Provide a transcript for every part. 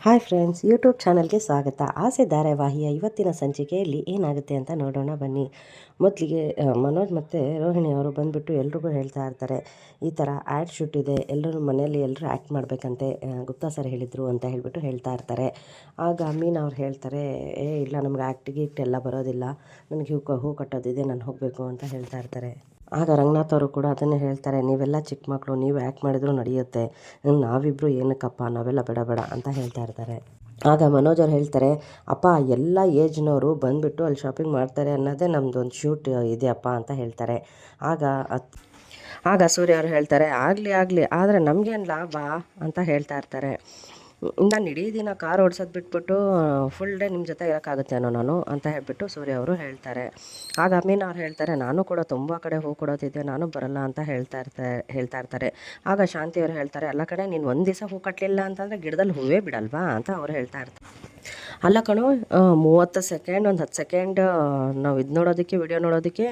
Hi friends, YouTube ಚಾನಲ್ಗೆ ಸ್ವಾಗತ. ಆಸೆ ಧಾರಾವಾಹಿಯ ಇವತ್ತಿನ ಸಂಚಿಕೆಯಲ್ಲಿ ಏನಾಗುತ್ತೆ ಅಂತ ನೋಡೋಣ ಬನ್ನಿ. ಮೊದಲಿಗೆ ಮನೋಜ್ ಮತ್ತು ರೋಹಿಣಿ ಅವರು ಬಂದುಬಿಟ್ಟು ಎಲ್ರಿಗೂ ಹೇಳ್ತಾ ಇರ್ತಾರೆ, ಈ ಥರ ಆ್ಯಡ್ ಶೂಟ್ ಇದೆ, ಎಲ್ಲರೂ ಮನೆಯಲ್ಲಿ ಎಲ್ಲರೂ ಆ್ಯಕ್ಟ್ ಮಾಡಬೇಕಂತೆ, ಗುಪ್ತಾ ಸರ್ ಹೇಳಿದರು ಅಂತ ಹೇಳಿಬಿಟ್ಟು ಹೇಳ್ತಾ ಇರ್ತಾರೆ. ಆಗ ಮೀನಾ ಅವ್ರು ಹೇಳ್ತಾರೆ, ಇಲ್ಲ ನಮ್ಗೆ ಆ್ಯಕ್ಟ್ ಗೀಕ್ಟ್ ಎಲ್ಲ ಬರೋದಿಲ್ಲ, ನನಗೆ ಹೂ ಕಟ್ಟೋದಿದೆ, ನಾನು ಹೋಗಬೇಕು ಅಂತ ಹೇಳ್ತಾ ಇರ್ತಾರೆ. ಆಗ ರಂಗನಾಥ್ ಅವರು ಕೂಡ ಅದನ್ನೇ ಹೇಳ್ತಾರೆ, ನೀವೆಲ್ಲ ಚಿಕ್ಕ ಮಕ್ಕಳು, ನೀವು ಆ್ಯಕ್ಟ್ ಮಾಡಿದರೂ ನಡೆಯುತ್ತೆ, ನಾವಿಬ್ಬರು ಏನಕ್ಕಪ್ಪ, ನಾವೆಲ್ಲ ಬೇಡ ಬೇಡ ಅಂತ ಹೇಳ್ತಾ ಇರ್ತಾರೆ. ಆಗ ಮನೋಜ್ ಅವ್ರು ಹೇಳ್ತಾರೆ, ಅಪ್ಪ ಎಲ್ಲ ಏಜ್ನವರು ಬಂದುಬಿಟ್ಟು ಅಲ್ಲಿ ಶಾಪಿಂಗ್ ಮಾಡ್ತಾರೆ ಅನ್ನೋದೇ ನಮ್ಮದೊಂದು ಶೂಟ್ ಇದೆಯಪ್ಪ ಅಂತ ಹೇಳ್ತಾರೆ. ಆಗ ಸೂರ್ಯ ಅವರು ಹೇಳ್ತಾರೆ, ಆಗಲಿ ಆದರೆ ನಮಗೇನು ಲಾಭ ಅಂತ ಹೇಳ್ತಾ ಇರ್ತಾರೆ. ನಾನು ಇಡೀ ದಿನ ಕಾರ್ ಓಡ್ಸೋದು ಬಿಟ್ಬಿಟ್ಟು ಫುಲ್ ಡೇ ನಿಮ್ಮ ಜೊತೆ ಇರೋಕ್ಕಾಗುತ್ತೇನೋ ನಾನು ಅಂತ ಹೇಳ್ಬಿಟ್ಟು ಸೂರ್ಯ ಅವರು ಹೇಳ್ತಾರೆ. ಆಗ ಮೀನಾ ಅವ್ರು ಹೇಳ್ತಾರೆ, ನಾನು ಕೂಡ ತುಂಬ ಕಡೆ ಹೂ ಕೊಡೋದಿದೆ, ನಾನು ಬರಲ್ಲ ಅಂತ ಹೇಳ್ತಾ ಇರ್ತಾರೆ. ಆಗ ಶಾಂತಿ ಅವರು ಹೇಳ್ತಾರೆ, ಅಲ್ಲ ಕಡೆ ನೀನು ಒಂದು ದಿವಸ ಹೂ ಕಟ್ಟಲಿಲ್ಲ ಅಂತಂದರೆ ಗಿಡದಲ್ಲಿ ಹೂವೇ ಬಿಡಲ್ವಾ ಅಂತ ಅವ್ರು ಹೇಳ್ತಾ ಇರ್ತಾರೆ. ಅಲ್ಲ ಕಣೋ, 30 ಸೆಕೆಂಡ್ ಒಂದು 10 ಸೆಕೆಂಡ್ ನಾವು ಇದು ನೋಡೋದಕ್ಕೆ, ವಿಡಿಯೋ ನೋಡೋದಕ್ಕೆ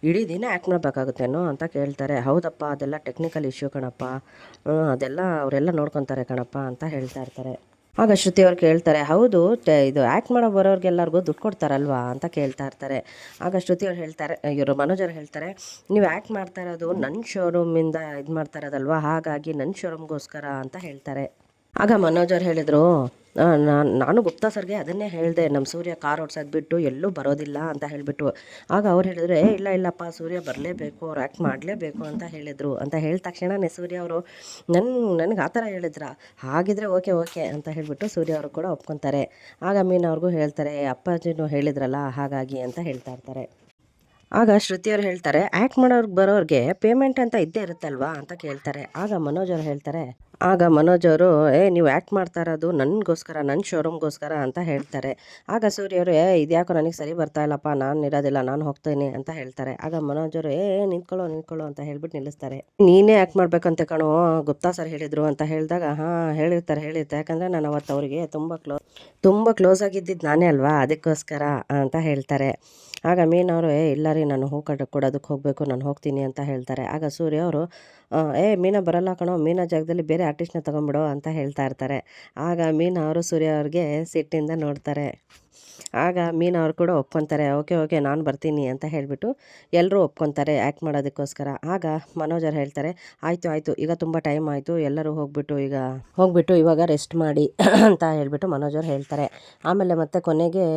ಇಡೀ ದಿನ ಆ್ಯಕ್ಟ್ ಮಾಡಬೇಕಾಗುತ್ತೇನೋ ಅಂತ ಕೇಳ್ತಾರೆ. ಹೌದಪ್ಪ, ಅದೆಲ್ಲ ಟೆಕ್ನಿಕಲ್ ಇಶ್ಯೂ ಕಣಪ್ಪ, ಅದೆಲ್ಲ ಅವರೆಲ್ಲ ನೋಡ್ಕೊತಾರೆ ಕಣಪ್ಪ ಅಂತ ಹೇಳ್ತಾ ಇರ್ತಾರೆ. ಆಗ ಶ್ರುತಿ ಅವ್ರು ಕೇಳ್ತಾರೆ, ಹೌದು ಇದು ಆ್ಯಕ್ಟ್ ಮಾಡೋ ಬರೋರಿಗೆಲ್ಲರಿಗೂ ದುಡ್ಡು ಕೊಡ್ತಾರಲ್ವಾ ಅಂತ ಕೇಳ್ತಾ ಇರ್ತಾರೆ. ಆಗ ಶ್ರುತಿ ಅವ್ರು ಹೇಳ್ತಾರೆ, ಇವರು ಮನೋಜ್ ಅವ್ರು ಹೇಳ್ತಾರೆ, ನೀವು ಆ್ಯಕ್ಟ್ ಮಾಡ್ತಾ ಇರೋದು ನನ್ನ ಶೋರೂಮಿಂದ ಇದು ಮಾಡ್ತಾ ಇರೋದಲ್ವಾ, ಹಾಗಾಗಿ ನನ್ನ ಶೋರೂಮ್ಗೋಸ್ಕರ ಅಂತ ಹೇಳ್ತಾರೆ. ಆಗ ಮನೋಜ್ ಅವ್ರು ಹೇಳಿದರು, ನಾನು ಗುಪ್ತಾ ಸರ್ಗೆ ಅದನ್ನೇ ಹೇಳಿದೆ, ನಮ್ಮ ಸೂರ್ಯ ಕಾರ್ ಓಡ್ಸೋದು ಬಿಟ್ಟು ಎಲ್ಲೂ ಬರೋದಿಲ್ಲ ಅಂತ ಹೇಳಿಬಿಟ್ಟು. ಆಗ ಅವ್ರು ಹೇಳಿದ್ರು, ಇಲ್ಲಪ್ಪ, ಸೂರ್ಯ ಬರಲೇಬೇಕು, ಅವ್ರು ಆ್ಯಕ್ಟ್ ಮಾಡಲೇಬೇಕು ಅಂತ ಹೇಳಿದರು ಅಂತ ಹೇಳಿದ ತಕ್ಷಣವೇ ಸೂರ್ಯ ಅವರು ನನಗೆ ಆ ಥರ ಹೇಳಿದ್ರ, ಹಾಗಿದ್ರೆ ಓಕೆ ಅಂತ ಹೇಳಿಬಿಟ್ಟು ಸೂರ್ಯ ಅವರು ಕೂಡ ಒಪ್ಕೊತಾರೆ. ಆಗ ಮೀನಾ ಅವ್ರಿಗೂ ಹೇಳ್ತಾರೆ, ಅಪ್ಪಾಜಿನೂ ಹೇಳಿದ್ರಲ್ಲ ಹಾಗಾಗಿ ಅಂತ ಹೇಳ್ತಾ ಇರ್ತಾರೆ. ಆಗ ಶ್ರುತಿಯವ್ರು ಹೇಳ್ತಾರೆ, ಆ್ಯಕ್ಟ್ ಮಾಡೋರ್ಗೆ ಬರೋರಿಗೆ ಪೇಮೆಂಟ್ ಅಂತ ಇದ್ದೇ ಇರುತ್ತಲ್ವಾ ಅಂತ ಕೇಳ್ತಾರೆ. ಆಗ ಮನೋಜ್ ಅವರು ನೀವು ಆ್ಯಕ್ಟ್ ಮಾಡ್ತಾ ಇರೋದು ನನಗೋಸ್ಕರ, ನನ್ನ ಶೋರೂಮ್ಗೋಸ್ಕರ ಅಂತ ಹೇಳ್ತಾರೆ. ಆಗ ಸೂರ್ಯವರು, ಇದ್ಯಾಕೋ ನನಗೆ ಸರಿ ಬರ್ತಾ ಇಲ್ಲಪ್ಪ, ನಾನು ಇರೋದಿಲ್ಲ, ನಾನು ಹೋಗ್ತೇನೆ ಅಂತ ಹೇಳ್ತಾರೆ. ಆಗ ಮನೋಜ್ ಅವರು, ನಿಂತ್ಕೊಳ್ಳೋ ಅಂತ ಹೇಳ್ಬಿಟ್ಟು ನಿಲ್ಲಿಸ್ತಾರೆ. ನೀನೇ ಆ್ಯಕ್ಟ್ ಮಾಡ್ಬೇಕಂತೆ ಕಣೋ, ಗುಪ್ತಾ ಸರ್ ಹೇಳಿದರು ಅಂತ ಹೇಳಿದಾಗ, ಹೇಳಿರ್ತಾರೆ, ಯಾಕಂದರೆ ನಾನು ಅವತ್ತು ಅವರಿಗೆ ತುಂಬ ಕ್ಲೋಸ್ ಆಗಿದ್ದಿದ್ದು ನಾನೇ ಅಲ್ವಾ, ಅದಕ್ಕೋಸ್ಕರ ಅಂತ ಹೇಳ್ತಾರೆ. ಆಗ ಮೀನವರು, ಇಲ್ಲ ರೀ, ನಾನು ಹೂ ಕೊಡೋದಕ್ಕೆ ಹೋಗಬೇಕು, ನಾನು ಹೋಗ್ತೀನಿ ಅಂತ ಹೇಳ್ತಾರೆ. ಆಗ ಸೂರ್ಯ ಅವರು, ಮೀನಾ ಬರಲ್ಲ ಕಣೋ, ಮೀನಾ ಜಾಗದಲ್ಲಿ ಬೇರೆ ಆರ್ಟಿಸ್ಟ್ನ ತೊಗೊಂಬಿಡೋ ಅಂತ ಹೇಳ್ತಾ ಇರ್ತಾರೆ. ಆಗ ಮೀನಾ ಅವರು ಸೂರ್ಯ ಅವ್ರಿಗೆ ಸಿಟ್ಟಿಂದ ನೋಡ್ತಾರೆ. ಆಗ ಮೀನಾ ಅವರು ಕೂಡ ಒಪ್ಕೊತಾರೆ, ಓಕೆ ನಾನು ಬರ್ತೀನಿ ಅಂತ ಹೇಳಿಬಿಟ್ಟು ಎಲ್ಲರೂ ಒಪ್ಕೊತಾರೆ ಆ್ಯಕ್ಟ್ ಮಾಡೋದಕ್ಕೋಸ್ಕರ. ಆಗ ಮನೋಜ್ ಅವ್ರು ಹೇಳ್ತಾರೆ, ಆಯಿತು ಈಗ ತುಂಬ ಟೈಮ್ ಆಯಿತು, ಎಲ್ಲರೂ ಹೋಗ್ಬಿಟ್ಟು ಇವಾಗ ರೆಸ್ಟ್ ಮಾಡಿ ಅಂತ ಹೇಳ್ಬಿಟ್ಟು ಮನೋಜ್ ಅವ್ರು ಹೇಳ್ತಾರೆ. ಆಮೇಲೆ ಮತ್ತೆ ಕೊನೆಗೆ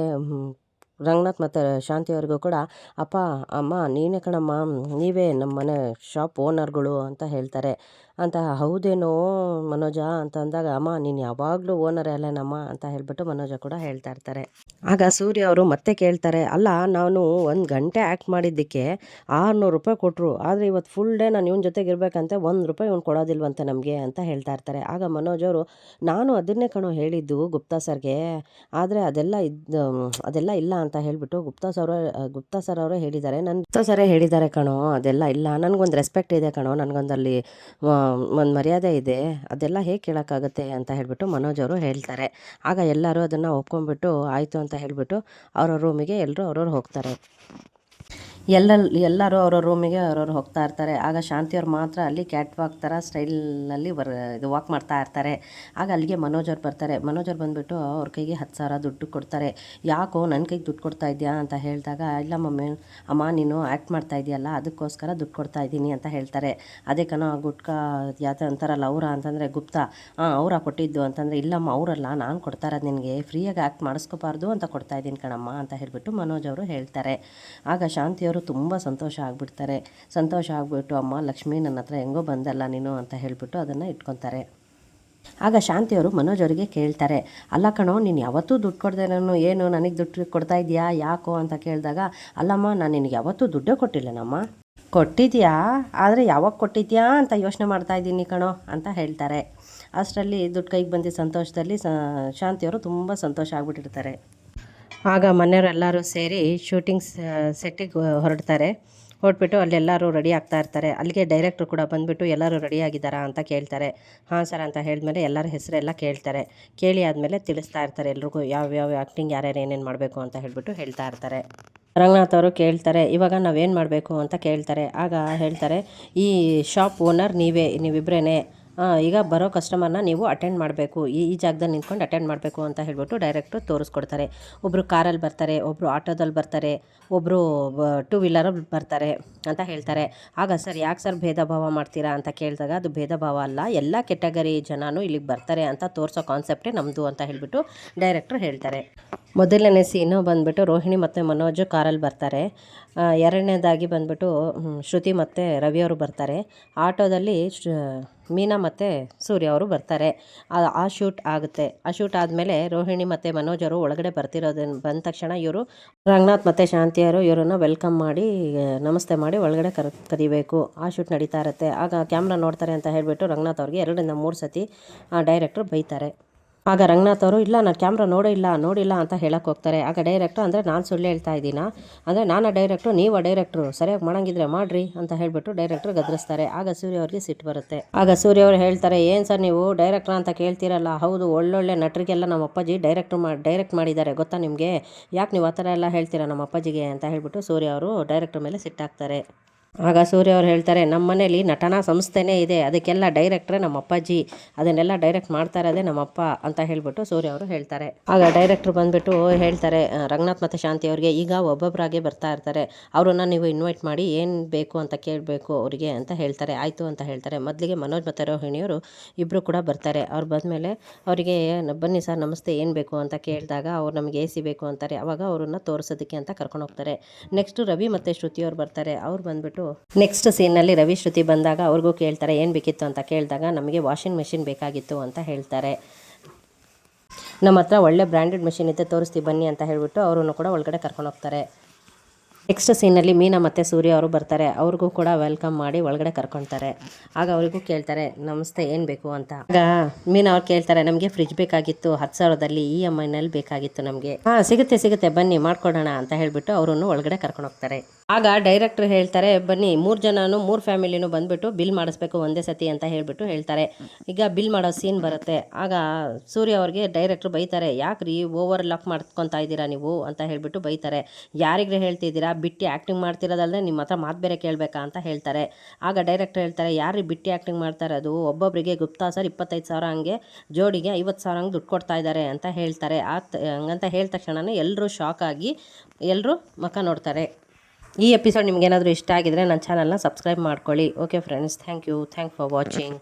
ರಂಗನಾಥ್ ಮತ್ತು ಶಾಂತಿಯವ್ರಿಗೂ ಕೂಡ, ಅಪ್ಪ ಅಮ್ಮ ನೀನೇ ಕಣಮ್ಮ, ನೀವೇ ನಮ್ಮ ಮನೆ ಶಾಪ್ ಓನರ್ಗಳು ಅಂತ ಹೇಳ್ತಾರೆ. ಹೌದೇನೋ ಮನೋಜ ಅಂತ ಅಂದಾಗ, ಅಮ್ಮ ನೀನು ಯಾವಾಗಲೂ ಓನರೇ ಅಲ್ಲೇನಮ್ಮ ಅಂತ ಹೇಳ್ಬಿಟ್ಟು ಮನೋಜ ಕೂಡ ಹೇಳ್ತಾ ಇರ್ತಾರೆ. ಆಗ ಸೂರ್ಯ ಅವರು ಮತ್ತೆ ಕೇಳ್ತಾರೆ, ಅಲ್ಲ ನಾನು 1 ಗಂಟೆ ಆ್ಯಕ್ಟ್ ಮಾಡಿದ್ದಕ್ಕೆ 600 ರೂಪಾಯಿ ಕೊಟ್ಟರು, ಆದರೆ ಇವತ್ತು ಫುಲ್ ಡೇ ನಾನು ಇವನ ಜೊತೆಗೆ ಇರಬೇಕಂತೆ, 1 ರೂಪಾಯಿ ಇವ್ನು ಕೊಡೋದಿಲ್ವಂತೆ ನಮಗೆ ಅಂತ ಹೇಳ್ತಾ ಇರ್ತಾರೆ. ಆಗ ಮನೋಜ್ ಅವರು, ನಾನು ಅದನ್ನೇ ಕಣೋ ಹೇಳಿದ್ದು ಗುಪ್ತಾ ಸರ್ಗೆ, ಆದರೆ ಅದೆಲ್ಲ ಇಲ್ಲ ಅಂತ ಹೇಳಿಬಿಟ್ಟು ಗುಪ್ತಾ ಸರ್ ಅವರೇ ಹೇಳಿದ್ದಾರೆ, ಗುಪ್ತಾ ಸರೇ ಹೇಳಿದ್ದಾರೆ ಕಣೋ, ಅದೆಲ್ಲ ಇಲ್ಲ, ನನಗೊಂದು ರೆಸ್ಪೆಕ್ಟ್ ಇದೆ ಕಣೋ, ನನಗೊಂದಲ್ಲಿ ಒಂದು ಮರ್ಯಾದೆ ಇದೆ, ಅದೆಲ್ಲ ಹೇಗೆ ಕೇಳೋಕ್ಕಾಗುತ್ತೆ ಅಂತ ಹೇಳಿಬಿಟ್ಟು ಮನೋಜ್ ಅವರು ಹೇಳ್ತಾರೆ. ಆಗ ಎಲ್ಲರೂ ಅದನ್ನು ಒಪ್ಕೊಂಡ್ಬಿಟ್ಟು ಆಯಿತು ಅಂತ ಹೇಳಿಬಿಟ್ಟು ಅವ್ರವ್ರ ರೂಮಿಗೆ ಎಲ್ಲರೂ ಅವ್ರವ್ರು ಹೋಗ್ತಾರೆ. ಎಲ್ಲರೂ ಅವ್ರವ್ರ ರೂಮಿಗೆ ಅವ್ರವ್ರು ಹೋಗ್ತಾ ಇರ್ತಾರೆ. ಆಗ ಶಾಂತಿಯವ್ರು ಮಾತ್ರ ಅಲ್ಲಿ ಕ್ಯಾಟ್ ವಾಕ್ ಥರ ಸ್ಟೈಲಲ್ಲಿ ಇದು ವಾಕ್ ಮಾಡ್ತಾ ಇರ್ತಾರೆ. ಆಗ ಅಲ್ಲಿಗೆ ಮನೋಜ್ ಅವ್ರು ಬರ್ತಾರೆ. ಮನೋಜ್ ಅವ್ರು ಬಂದುಬಿಟ್ಟು ಅವ್ರ ಕೈಗೆ 10,000 ದುಡ್ಡು ಕೊಡ್ತಾರೆ. ಯಾಕೋ ನನ್ನ ಕೈಗೆ ದುಡ್ಡು ಕೊಡ್ತಾ ಇದೆಯಾ ಅಂತ ಹೇಳಿದಾಗ, ಇಲ್ಲ ಅಮ್ಮ ನೀನು ಆ್ಯಕ್ಟ್ ಮಾಡ್ತಾ ಇದೆಯಲ್ಲ, ಅದಕ್ಕೋಸ್ಕರ ದುಡ್ಡು ಕೊಡ್ತಾ ಇದ್ದೀನಿ ಅಂತ ಹೇಳ್ತಾರೆ. ಅದೇ ಕಣೋ ಗುಟ್ಕಾ ಯಾತ ಅಂತಾರಲ್ಲ ಅವರ ಅಂತಂದರೆ ಗುಪ್ತಾ, ಅವರ ಕೊಟ್ಟಿದ್ದು ಅಂತಂದರೆ, ಇಲ್ಲಮ್ಮ ಅವರಲ್ಲ, ನಾನು ಕೊಡ್ತಾ ಇರೋದು ನಿನಗೆ, ಫ್ರೀಯಾಗಿ ಆ್ಯಕ್ಟ್ ಮಾಡಿಸ್ಕೋಬಾರ್ದು ಅಂತ ಕೊಡ್ತಾ ಇದ್ದೀನಿ ಕಣಮ್ಮ ಅಂತ ಹೇಳಿಬಿಟ್ಟು ಮನೋಜ್ ಅವರು ಹೇಳ್ತಾರೆ. ಆಗ ಶಾಂತಿಯವರು ತುಂಬ ಸಂತೋಷ ಆಗಿಬಿಟ್ಟು, ಅಮ್ಮ ಲಕ್ಷ್ಮಿ ನನ್ನ ಹತ್ರ ಹೆಂಗೋ ಬಂದಲ್ಲ ನೀನು ಅಂತ ಹೇಳಿಬಿಟ್ಟು ಅದನ್ನು ಇಟ್ಕೊತಾರೆ. ಆಗ ಶಾಂತಿಯವರು ಮನೋಜ್ ಅವರಿಗೆ ಕೇಳ್ತಾರೆ, ಅಲ್ಲ ಕಣೋ, ನೀನು ಯಾವತ್ತೂ ದುಡ್ಡು ಕೊಡದೆ ನಾನು ಏನು ನನಗೆ ದುಡ್ಡು ಕೊಡ್ತಾ ಇದೆಯಾ ಯಾಕೋ ಅಂತ ಕೇಳಿದಾಗ, ಅಲ್ಲಮ್ಮ ನಾನು ನಿನಗೆ ಯಾವತ್ತೂ ದುಡ್ಡೇ ಕೊಟ್ಟಿಲ್ಲನಮ್ಮ. ಕೊಟ್ಟಿದ್ಯಾ, ಆದರೆ ಯಾವಾಗ ಕೊಟ್ಟಿದ್ಯಾ ಅಂತ ಯೋಚನೆ ಮಾಡ್ತಾ ಇದ್ದೀನಿ ಕಣೋ ಅಂತ ಹೇಳ್ತಾರೆ. ಅಷ್ಟರಲ್ಲಿ ದುಡ್ಡು ಕೈಗೆ ಬಂದಿದ್ದ ಸಂತೋಷದಲ್ಲಿ ಶಾಂತಿಯವರು ತುಂಬ ಸಂತೋಷ ಆಗಿಬಿಟ್ಟಿರ್ತಾರೆ. ಆಗ ಮನೆಯವರೆಲ್ಲರೂ ಸೇರಿ ಶೂಟಿಂಗ್ ಸೆಟ್ಟಿಗೆ ಹೊರಟ್ಬಿಟ್ಟು ಅಲ್ಲೆಲ್ಲರೂ ರೆಡಿ ಆಗ್ತಾ ಇರ್ತಾರೆ. ಅಲ್ಲಿಗೆ ಡೈರೆಕ್ಟ್ರು ಕೂಡ ಬಂದುಬಿಟ್ಟು ಎಲ್ಲರೂ ರೆಡಿ ಆಗಿದ್ದಾರಾ ಅಂತ ಕೇಳ್ತಾರೆ. ಹಾಂ ಸರ್ ಅಂತ ಹೇಳಿದ್ಮೇಲೆ ಎಲ್ಲರ ಹೆಸರೆಲ್ಲ ಕೇಳಿ ಆದಮೇಲೆ ತಿಳಿಸ್ತಾ ಇರ್ತಾರೆ ಎಲ್ರಿಗೂ ಯಾವ್ಯಾವ ಆ್ಯಕ್ಟಿಂಗ್ ಯಾರ್ಯಾರು ಏನೇನು ಮಾಡಬೇಕು ಅಂತ ಹೇಳಿಬಿಟ್ಟು ಹೇಳ್ತಾ ಇರ್ತಾರೆ. ರಂಗನಾಥ್ ಅವರು ಕೇಳ್ತಾರೆ, ಇವಾಗ ನಾವೇನು ಮಾಡಬೇಕು ಅಂತ ಕೇಳ್ತಾರೆ. ಆಗ ಹೇಳ್ತಾರೆ, ಈ ಶಾಪ್ ಓನರ್ ನೀವಿಬ್ಬರೇ, ಈಗ ಬರೋ ಕಸ್ಟಮರ್ನ ನೀವು ಅಟೆಂಡ್ ಮಾಡಬೇಕು, ಈ ಜಾಗದಲ್ಲಿ ನಿಂತ್ಕೊಂಡು ಅಟೆಂಡ್ ಮಾಡಬೇಕು ಅಂತ ಹೇಳ್ಬಿಟ್ಟು ಡೈರೆಕ್ಟ್ರು ತೋರಿಸ್ಕೊಡ್ತಾರೆ. ಒಬ್ಬರು ಕಾರಲ್ಲಿ ಬರ್ತಾರೆ, ಒಬ್ಬರು ಆಟೋದಲ್ಲಿ ಬರ್ತಾರೆ, ಒಬ್ಬರು ಟೂ ವೀಲರಲ್ಲಿ ಬರ್ತಾರೆ ಅಂತ ಹೇಳ್ತಾರೆ. ಆಗ ಸರ್ ಯಾಕೆ ಸರ್ ಭೇದ ಭಾವ ಮಾಡ್ತೀರಾ ಅಂತ ಕೇಳಿದಾಗ, ಅದು ಭೇದ ಭಾವ ಅಲ್ಲ, ಎಲ್ಲ ಕೆಟಗರಿ ಜನನೂ ಇಲ್ಲಿಗೆ ಬರ್ತಾರೆ ಅಂತ ತೋರಿಸೋ ಕಾನ್ಸೆಪ್ಟೇ ನಮ್ಮದು ಅಂತ ಹೇಳಿಬಿಟ್ಟು ಡೈರೆಕ್ಟ್ರು ಹೇಳ್ತಾರೆ. ಮೊದಲನೇ ಸೀನು ಬಂದುಬಿಟ್ಟು ರೋಹಿಣಿ ಮತ್ತು ಮನೋಜ್ ಕಾರಲ್ಲಿ ಬರ್ತಾರೆ. ಎರಡನೇದಾಗಿ ಬಂದುಬಿಟ್ಟು ಶ್ರುತಿ ಮತ್ತು ರವಿಯವರು ಬರ್ತಾರೆ. ಆಟೋದಲ್ಲಿ ಮೀನಾ ಮತ್ತು ಸೂರ್ಯ ಅವರು ಬರ್ತಾರೆ. ಆ ಶೂಟ್ ಆಗುತ್ತೆ. ಆ ಶೂಟ್ ಆದಮೇಲೆ ರೋಹಿಣಿ ಮತ್ತು ಮನೋಜ್ ಅವರು ಒಳಗಡೆ ಬರ್ತಿರೋದನ್ನು ಬಂದ ತಕ್ಷಣ ಇವರು ರಂಗನಾಥ್ ಮತ್ತು ಶಾಂತಿಯವರು ಇವರನ್ನು ವೆಲ್ಕಮ್ ಮಾಡಿ ನಮಸ್ತೆ ಮಾಡಿ ಒಳಗಡೆ ಕರಿಬೇಕು. ಆ ಶೂಟ್ ನಡೀತಾ ಇರುತ್ತೆ. ಆಗ ಕ್ಯಾಮ್ರಾ ನೋಡ್ತಾರೆ ಅಂತ ಹೇಳಿಬಿಟ್ಟು ರಂಗನಾಥ್ ಅವ್ರಿಗೆ 2-3 ಸತಿ ಡೈರೆಕ್ಟ್ರು ಬೈತಾರೆ. ಆಗ ರಂಗನಾಥ್ ಅವರು ಇಲ್ಲ ನಾನು ಕ್ಯಾಮ್ರಾ ನೋಡಿಲ್ಲ ಅಂತ ಹೇಳಕ್ಕೆ ಹೋಗ್ತಾರೆ. ಆಗ ಡೈರೆಕ್ಟ್ರು ಅಂದರೆ ನಾನು ಸುಳ್ಳು ಹೇಳ್ತಾ ಇದ್ದೀನಾ, ಅಂದರೆ ನಾನು ಡೈರೆಕ್ಟ್ರು ನೀವು ಡೈರೆಕ್ಟ್ರು, ಸರಿಯಾಗಿ ಮಾಡಂಗಿದ್ರೆ ಮಾಡಿರಿ ಅಂತ ಹೇಳಿಬಿಟ್ಟು ಡೈರೆಕ್ಟ್ರು ಗದರಿಸ್ತಾರೆ. ಆಗ ಸೂರ್ಯ ಅವ್ರಿಗೆ ಸಿಟ್ಟು ಬರುತ್ತೆ. ಆಗ ಸೂರ್ಯ ಅವರು ಹೇಳ್ತಾರೆ, ಏನು ಸರ್ ನೀವು ಡೈರೆಕ್ಟ್ರಾ ಅಂತ ಕೇಳ್ತೀರಲ್ಲ, ಹೌದು ಒಳ್ಳೊಳ್ಳೆ ನಟರಿಗೆಲ್ಲ ನಮ್ಮ ಅಪ್ಪಾಜಿ ಡೈರೆಕ್ಟ್ ಮಾಡಿದ್ದಾರೆ ಗೊತ್ತಾ ನಿಮಗೆ, ಯಾಕೆ ನೀವು ಆ ಥರ ಎಲ್ಲ ಹೇಳ್ತೀರಾ ನಮ್ಮ ಅಪ್ಪಾಜಿಗೆ ಅಂತ ಹೇಳಿಬಿಟ್ಟು ಸೂರ್ಯ ಅವರು ಡೈರೆಕ್ಟ್ರ್ ಮೇಲೆ ಸಿಟ್ಟಾಗ್ತಾರೆ. ಆಗ ಸೂರ್ಯ ಅವ್ರು ಹೇಳ್ತಾರೆ, ನಮ್ಮ ಮನೇಲಿ ನಟನಾ ಸಂಸ್ಥೆನೇ ಇದೆ, ಅದಕ್ಕೆಲ್ಲ ಡೈರೆಕ್ಟ್ರೇ ನಮ್ಮ ಅಪ್ಪಾಜಿ, ಅದನ್ನೆಲ್ಲ ಡೈರೆಕ್ಟ್ ಮಾಡ್ತಾ ಇರೋದೇ ನಮ್ಮಪ್ಪ ಅಂತ ಹೇಳಿಬಿಟ್ಟು ಸೂರ್ಯ ಅವರು ಹೇಳ್ತಾರೆ. ಆಗ ಡೈರೆಕ್ಟ್ರು ಬಂದುಬಿಟ್ಟು ಹೇಳ್ತಾರೆ ರಂಗನಾಥ್ ಮತ್ತು ಶಾಂತಿ ಅವ್ರಿಗೆ, ಈಗ ಒಬ್ಬೊಬ್ಬರಾಗೆ ಬರ್ತಾ ಇರ್ತಾರೆ, ಅವರನ್ನು ನೀವು ಇನ್ವೈಟ್ ಮಾಡಿ ಏನು ಬೇಕು ಅಂತ ಕೇಳಬೇಕು ಅವರಿಗೆ ಅಂತ ಹೇಳ್ತಾರೆ. ಆಯಿತು ಅಂತ ಹೇಳ್ತಾರೆ. ಮೊದಲಿಗೆ ಮನೋಜ್ ಮತ್ತು ರೋಹಿಣಿಯವರು ಇಬ್ಬರು ಕೂಡ ಬರ್ತಾರೆ. ಅವ್ರು ಬಂದಮೇಲೆ ಅವರಿಗೆ ಬನ್ನಿ ಸರ್ ನಮಸ್ತೆ ಏನು ಬೇಕು ಅಂತ ಕೇಳಿದಾಗ ಅವ್ರು ನಮಗೆ AC ಬೇಕು ಅಂತಾರೆ. ಆವಾಗ ಅವ್ರನ್ನ ತೋರಿಸೋದಕ್ಕೆ ಅಂತ ಕರ್ಕೊಂಡು ಹೋಗ್ತಾರೆ. ನೆಕ್ಸ್ಟು ರವಿ ಮತ್ತು ಶ್ರುತಿಯವ್ರು ಬರ್ತಾರೆ. ಅವ್ರು ಬಂದುಬಿಟ್ಟು ನೆಕ್ಸ್ಟ್ ಸೀನಲ್ಲಿ ರವಿ ಶ್ರುತಿ ಬಂದಾಗ ಅವ್ರಿಗೂ ಕೇಳ್ತಾರೆ ಏನು ಬೇಕಿತ್ತು ಅಂತ ಕೇಳಿದಾಗ ನಮಗೆ ವಾಷಿಂಗ್ ಮೆಷಿನ್ ಬೇಕಾಗಿತ್ತು ಅಂತ ಹೇಳ್ತಾರೆ. ನಮ್ಮ ಹತ್ರ ಒಳ್ಳೆ ಬ್ರ್ಯಾಂಡೆಡ್ ಮೆಷಿನ್ ಇದೆ ತೋರಿಸ್ತೀವಿ ಬನ್ನಿ ಅಂತ ಹೇಳಿಬಿಟ್ಟು ಅವರನ್ನು ಕೂಡ ಒಳಗಡೆ ಕರ್ಕೊಂಡು ಹೋಗ್ತಾರೆ. ನೆಕ್ಸ್ಟ್ ಸೀನಲ್ಲಿ ಮೀನಾ ಮತ್ತು ಸೂರ್ಯ ಅವರು ಬರ್ತಾರೆ. ಅವ್ರಿಗೂ ಕೂಡ ವೆಲ್ಕಮ್ ಮಾಡಿ ಒಳಗಡೆ ಕರ್ಕೊಳ್ತಾರೆ. ಆಗ ಅವರಿಗೂ ಕೇಳ್ತಾರೆ ನಮಸ್ತೆ ಏನು ಬೇಕು ಅಂತ. ಆಗ ಮೀನಾ ಅವ್ರು ಕೇಳ್ತಾರೆ ನಮಗೆ ಫ್ರಿಜ್ ಬೇಕಾಗಿತ್ತು 10,000ದಲ್ಲಿ EMIನಲ್ಲಿ ಬೇಕಾಗಿತ್ತು ನಮಗೆ. ಸಿಗುತ್ತೆ ಬನ್ನಿ ಮಾಡ್ಕೊಡೋಣ ಅಂತ ಹೇಳಿಬಿಟ್ಟು ಅವರನ್ನು ಒಳಗಡೆ ಕರ್ಕೊಂಡು ಹೋಗ್ತಾರೆ. ಆಗ ಡೈರೆಕ್ಟ್ರ್ ಹೇಳ್ತಾರೆ ಬನ್ನಿ 3 ಜನನೂ 3 ಫ್ಯಾಮಿಲಿನೂ ಬಂದುಬಿಟ್ಟು ಬಿಲ್ ಮಾಡಿಸ್ಬೇಕು ಒಂದೇ ಸತಿ ಅಂತ ಹೇಳಿಬಿಟ್ಟು ಹೇಳ್ತಾರೆ. ಈಗ ಬಿಲ್ ಮಾಡೋ ಸೀನ್ ಬರುತ್ತೆ. ಆಗ ಸೂರ್ಯ ಅವ್ರಿಗೆ ಡೈರೆಕ್ಟ್ರು ಬೈತಾರೆ, ಯಾಕ್ರಿ ಓವರ್ ಲಾಕ್ ಮಾಡ್ಕೊತಾ ಇದ್ದೀರಾ ನೀವು ಅಂತ ಹೇಳಿಬಿಟ್ಟು ಬೈತಾರೆ. ಯಾರಿಗ್ರೆ ಹೇಳ್ತಿದ್ದೀರಾ, ಬಿಟ್ಟು ಆ್ಯಕ್ಟಿಂಗ್ ಮಾಡ್ತಿರೋದಲ್ಲದೆ ನಿಮ್ಮ ಹತ್ರ ಮಾತು ಬೇರೆ ಕೇಳಬೇಕಾ ಅಂತ ಹೇಳ್ತಾರೆ. ಆಗ ಡೈರೆಕ್ಟ್ರ್ ಹೇಳ್ತಾರೆ, ಯಾರು ಬಿಟ್ಟು ಆ್ಯಕ್ಟಿಂಗ್ ಮಾಡ್ತಾ ಇರೋದು, ಒಬ್ಬೊಬ್ಬರಿಗೆ ಗುಪ್ತಾ ಸರ್ 25,000 ಹಂಗೆ ಜೋಡಿಗೆ 50,000 ಹಂಗೆ ದುಡ್ಡು ಕೊಡ್ತಾ ಇದ್ದಾರೆ ಅಂತ ಹೇಳ್ತಾರೆ. ಹಂಗಂತ ಹೇಳಿದ ತಕ್ಷಣವೇ ಎಲ್ಲರೂ ಶಾಕ್ ಆಗಿ ಎಲ್ಲರೂ ಮುಖ ನೋಡ್ತಾರೆ. ಈ ಎಪಿಸೋಡ್ ನಿಮಗೇನಾದರೂ ಇಷ್ಟ ಆಗಿದರೆ ನನ್ನ ಚಾನಲ್ನ ಸಬ್ಸ್ಕ್ರೈಬ್ ಮಾಡ್ಕೊಳ್ಳಿ. Okay friends, thank you for watching.